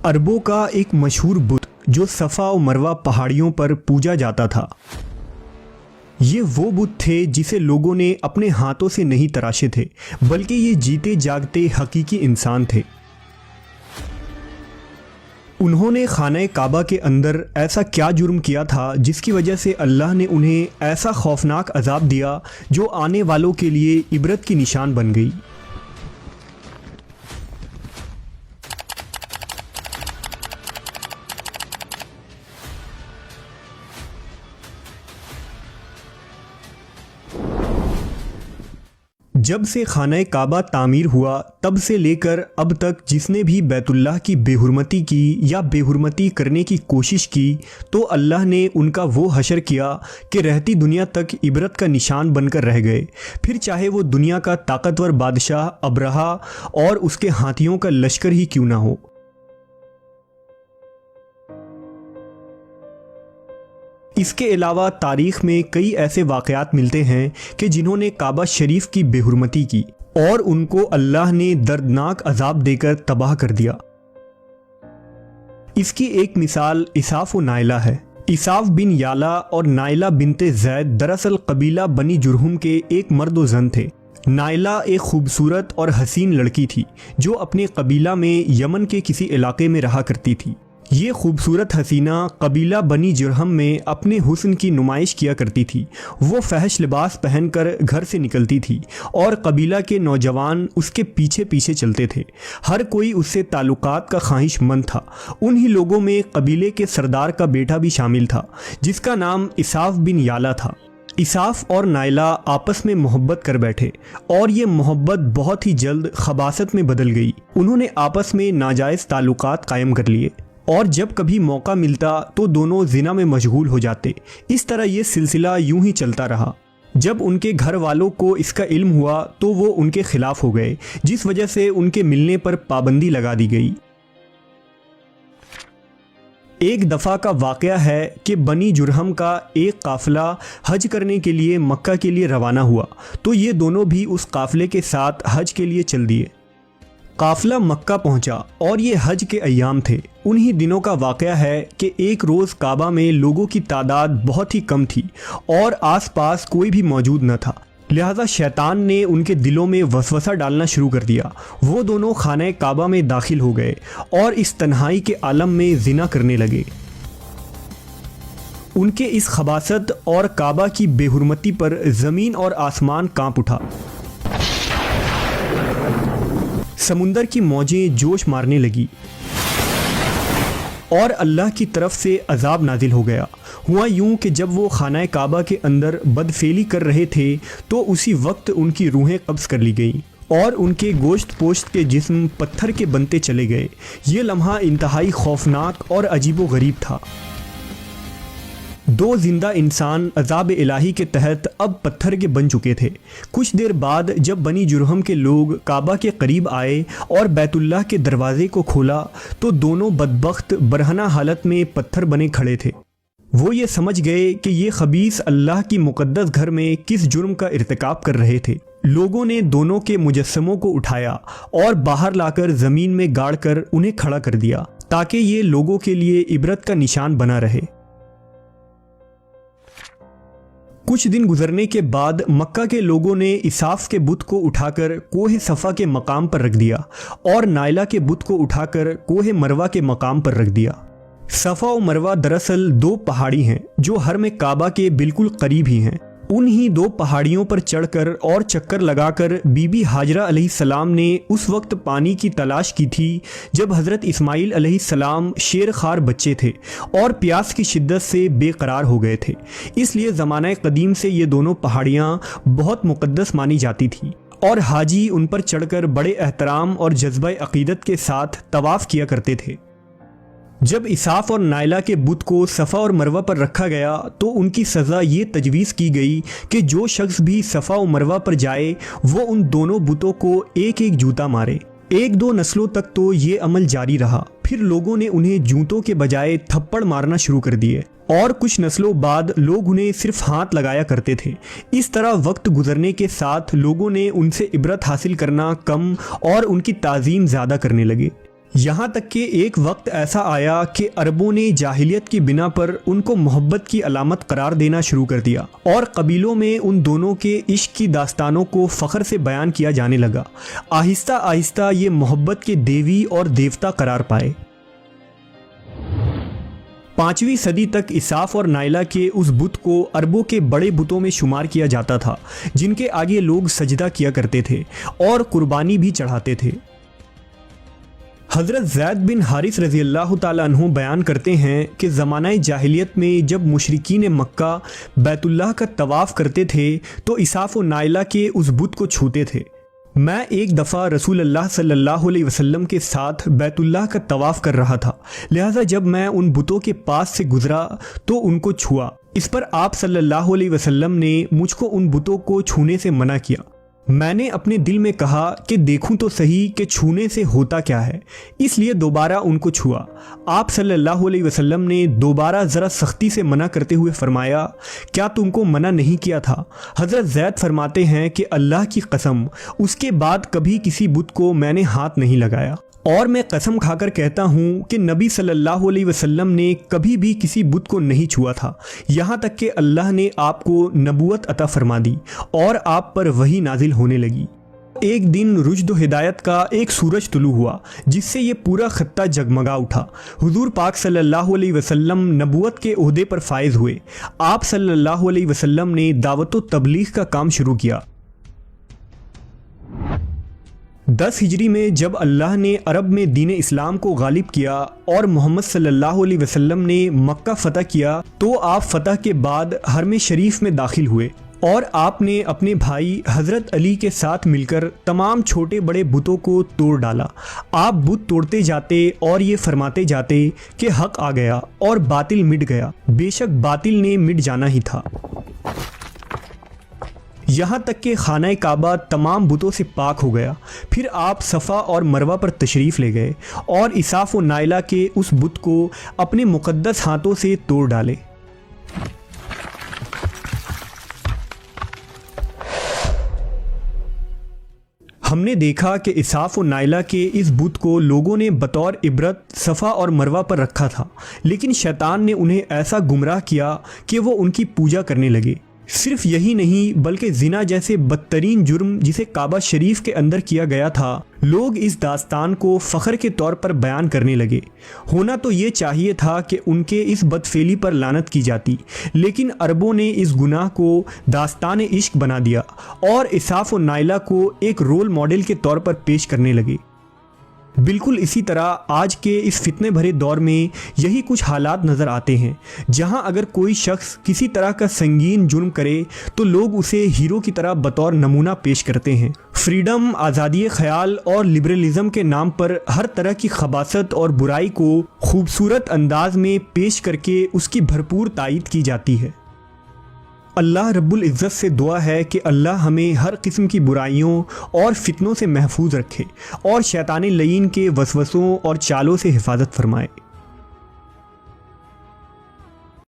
अरबों का एक मशहूर बुत जो सफ़ा और मरवा पहाड़ियों पर पूजा जाता था। ये वो बुत थे जिसे लोगों ने अपने हाथों से नहीं तराशे थे, बल्कि ये जीते जागते हकीकी इंसान थे। उन्होंने खाने काबा के अंदर ऐसा क्या जुर्म किया था जिसकी वजह से अल्लाह ने उन्हें ऐसा खौफनाक अजाब दिया जो आने वालों के लिए इबरत की निशान बन गई। जब से खाना काबा तामीर हुआ तब से लेकर अब तक जिसने भी बैतुल्लाह की बेहुरमती की या बेहुरमती करने की कोशिश की तो अल्लाह ने उनका वो हशर किया कि रहती दुनिया तक इबरत का निशान बनकर रह गए, फिर चाहे वो दुनिया का ताकतवर बादशाह अब्रहा और उसके हाथियों का लश्कर ही क्यों ना हो। इसके अलावा तारीख़ में कई ऐसे वाक़यात मिलते हैं कि जिन्होंने काबा शरीफ की बेहुरमती की और उनको अल्लाह ने दर्दनाक अजाब देकर तबाह कर दिया। इसकी एक मिसाल इसाफ व नाइला है। इसाफ बिन याला और नाइला बिनते ज़ैद दरअसल कबीला बनी जुरहुम के एक मर्द व ज़न थे। नाइला एक खूबसूरत और हसीन लड़की थी जो अपने कबीला में यमन के किसी इलाके में रहा करती थी। ये खूबसूरत हसीना कबीला बनी जुरहम में अपने हुस्न की नुमाइश किया करती थी। वो फहश लिबास पहनकर घर से निकलती थी और कबीला के नौजवान उसके पीछे पीछे चलते थे। हर कोई उससे ताल्लुकात का ख्वाहिशमंद था। उन्हीं लोगों में कबीले के सरदार का बेटा भी शामिल था जिसका नाम इसाफ बिन याला था। इसाफ और नाइला आपस में मोहब्बत कर बैठे और ये मोहब्बत बहुत ही जल्द खबासत में बदल गई। उन्होंने आपस में नाजायज़ ताल्लुकात कायम कर लिए और जब कभी मौका मिलता तो दोनों जिना में मशगूल हो जाते। इस तरह ये सिलसिला यूं ही चलता रहा। जब उनके घर वालों को इसका इल्म हुआ तो वो उनके खिलाफ हो गए, जिस वजह से उनके मिलने पर पाबंदी लगा दी गई। एक दफ़ा का वाक़या है कि बनी जुरहम का एक काफ़िला हज करने के लिए मक्का के लिए रवाना हुआ तो ये दोनों भी उस काफ़िले के साथ हज के लिए चल दिए। काफ़िला मक्का पहुंचा और ये हज के अय्याम थे। उन्हीं दिनों का वाक़या है कि एक रोज़ काबा में लोगों की तादाद बहुत ही कम थी और आसपास कोई भी मौजूद न था। लिहाजा शैतान ने उनके दिलों में वसवसा डालना शुरू कर दिया। वो दोनों खाने काबा में दाखिल हो गए और इस तन्हाई के आलम में जिना करने लगे। उनके इस खबासत और काबा की बेहुरमती पर ज़मीन और आसमान कांप उठा। समुंदर की मौजें जोश मारने लगी और अल्लाह की तरफ से अजाब नाजिल हो गया। हुआ यूं कि जब वो खाना काबा के अंदर बदफेली कर रहे थे तो उसी वक्त उनकी रूहें कब्ज़ कर ली गईं और उनके गोश्त पोश्त के जिस्म पत्थर के बनते चले गए। ये लम्हा इंतहाई खौफनाक और अजीबो गरीब था। दो जिंदा इंसान अजाब इलाही के तहत अब पत्थर के बन चुके थे। कुछ देर बाद जब बनी जुरहम के लोग काबा के करीब आए और बैतुल्लाह के दरवाजे को खोला तो दोनों बदबख्त बरहना हालत में पत्थर बने खड़े थे। वो ये समझ गए कि ये खबीस अल्लाह की मुक़द्दस घर में किस जुर्म का इर्तिकाब कर रहे थे। लोगों ने दोनों के मुजस्समों को उठाया और बाहर लाकर ज़मीन में गाड़ कर उन्हें खड़ा कर दिया ताकि ये लोगों के लिए इबरत का निशान बना रहे। कुछ दिन गुजरने के बाद मक्का के लोगों ने इसाफ के बुत को उठाकर कोहे सफ़ा के मकाम पर रख दिया और नाइला के बुत को उठाकर कोहे मरवा के मकाम पर रख दिया। सफ़ा और मरवा दरअसल दो पहाड़ी हैं जो हरम काबा के बिल्कुल करीब ही हैं। उन्हीं दो पहाड़ियों पर चढ़कर और चक्कर लगाकर बीबी हाजरा अलैहिस्सलाम ने उस वक्त पानी की तलाश की थी जब हज़रत इस्माइल अलैहिस्सलाम शेर खार बच्चे थे और प्यास की शिद्दत से बेकरार हो गए थे। इसलिए ज़माना कदीम से ये दोनों पहाड़ियाँ बहुत मुक़द्दस मानी जाती थी और हाजी उन पर चढ़कर बड़े एहतराम और जज्बा अक़ीदत के साथ तवाफ़ किया करते थे। जब इसाफ और नाइला के बुत को सफ़ा और मरवा पर रखा गया तो उनकी सज़ा ये तजवीज़ की गई कि जो शख्स भी सफ़ा और मरवा पर जाए वो उन दोनों बुतों को एक एक जूता मारे। एक दो नस्लों तक तो ये अमल जारी रहा। फिर लोगों ने उन्हें जूतों के बजाय थप्पड़ मारना शुरू कर दिए और कुछ नस्लों बाद लोग उन्हें सिर्फ हाथ लगाया करते थे। इस तरह वक्त गुजरने के साथ लोगों ने उनसे इबरत हासिल करना कम और उनकी ताज़ीम ज़्यादा करने लगे। यहाँ तक कि एक वक्त ऐसा आया कि अरबों ने जाहिलियत की बिना पर उनको मोहब्बत की अलामत करार देना शुरू कर दिया और कबीलों में उन दोनों के इश्क की दास्तानों को फ़ख्र से बयान किया जाने लगा। आहिस्ता आहिस्ता ये मोहब्बत के देवी और देवता करार पाए। 5वीं सदी तक इसाफ और नाइला के उस बुत को अरबों के बड़े बुतों में शुमार किया जाता था, जिनके आगे लोग सजदा किया करते थे और कुर्बानी भी चढ़ाते थे। हज़रत ज़ैद बिन हारिस रज़ी अल्लाह ताला अन्हु बयान करते हैं कि ज़मानाए जाहिलियत में जब मुशरिकीन मक्का बैतुल्लाह का तवाफ़ करते थे तो इसाफ़ व नाइला के उस बुत को छूते थे। मैं एक दफ़ा रसूल अल्लाह सल्लल्लाहु अलैहि वसल्लम के साथ बैतुल्लाह का तवाफ़ कर रहा था, लिहाजा जब मैं उन बुतों के पास से गुज़रा तो उनको छुआ। इस पर आप सल्लल्लाहु अलैहि वसल्लम ने मुझको उन बुतों को छूने से मना किया। मैंने अपने दिल में कहा कि देखूं तो सही कि छूने से होता क्या है, इसलिए दोबारा उनको छुआ। आप सल्लल्लाहु अलैहि वसल्लम ने दोबारा ज़रा सख्ती से मना करते हुए फरमाया, क्या तुमको मना नहीं किया था? हज़रत ज़ैद फरमाते हैं कि अल्लाह की कसम, उसके बाद कभी किसी बुत को मैंने हाथ नहीं लगाया और मैं कसम खाकर कहता हूँ कि नबी सल्लल्लाहु अलैहि वसल्लम ने कभी भी किसी बुत को नहीं छुआ था, यहाँ तक कि अल्लाह ने आपको नबूवत अता फरमा दी और आप पर वही नाजिल होने लगी। एक दिन रुश्द व हिदायत का एक सूरज तुलू हुआ, जिससे ये पूरा खत्ता जगमगा उठा। हुजूर पाक सल्लल्लाहु अलैहि वसल्लम नबूवत के ओहदे पर फायज हुए। आप सल्लल्लाहु अलैहि वसल्लम ने दावत व तबलीग का काम शुरू किया। 10 हिजरी में जब अल्लाह ने अरब में दीन इस्लाम को गालिब किया और मोहम्मद सल्लल्लाहु अलैहि वसल्लम ने मक्का फ़तह किया तो आप फ़तह के बाद हरम शरीफ में दाखिल हुए और आपने अपने भाई हज़रत अली के साथ मिलकर तमाम छोटे बड़े बुतों को तोड़ डाला। आप बुत तोड़ते जाते और ये फरमाते जाते कि हक़ आ गया और बातिल मिट गया। बेशक बातिल ने मिट जाना ही था। यहाँ तक कि खाना काबा तमाम बुतों से पाक हो गया। फिर आप सफ़ा और मरवा पर तशरीफ़ ले गए और इसाफ़ व नाइला के उस बुत को अपने मुक़द्दस हाथों से तोड़ डाले। हमने देखा कि इसाफ़ व नाइला के इस बुत को लोगों ने बतौर इबरत सफ़ा और मरवा पर रखा था, लेकिन शैतान ने उन्हें ऐसा गुमराह किया कि वो उनकी पूजा करने लगे। सिर्फ यही नहीं बल्कि जिना जैसे बदतरीन जुर्म जिसे काबा शरीफ के अंदर किया गया था, लोग इस दास्तान को फ़ख्र के तौर पर बयान करने लगे। होना तो ये चाहिए था कि उनके इस बदफेली पर लानत की जाती, लेकिन अरबों ने इस गुनाह को दास्तान इश्क बना दिया और इसाफ़ व नाइला को एक रोल मॉडल के तौर पर पेश करने लगे। बिल्कुल इसी तरह आज के इस फितने भरे दौर में यही कुछ हालात नज़र आते हैं, जहां अगर कोई शख्स किसी तरह का संगीन जुर्म करे तो लोग उसे हीरो की तरह बतौर नमूना पेश करते हैं। फ्रीडम, आज़ादी ख्याल और लिबरलिज़म के नाम पर हर तरह की खबासत और बुराई को खूबसूरत अंदाज में पेश करके उसकी भरपूर तायीद की जाती है। अल्लाह रब्बुल इज़्ज़त से दुआ है कि अल्लाह हमें हर किस्म की बुराइयों और फितनों से महफूज रखे और शैतानी लईन के वसवसों और चालों से हिफाजत फरमाए।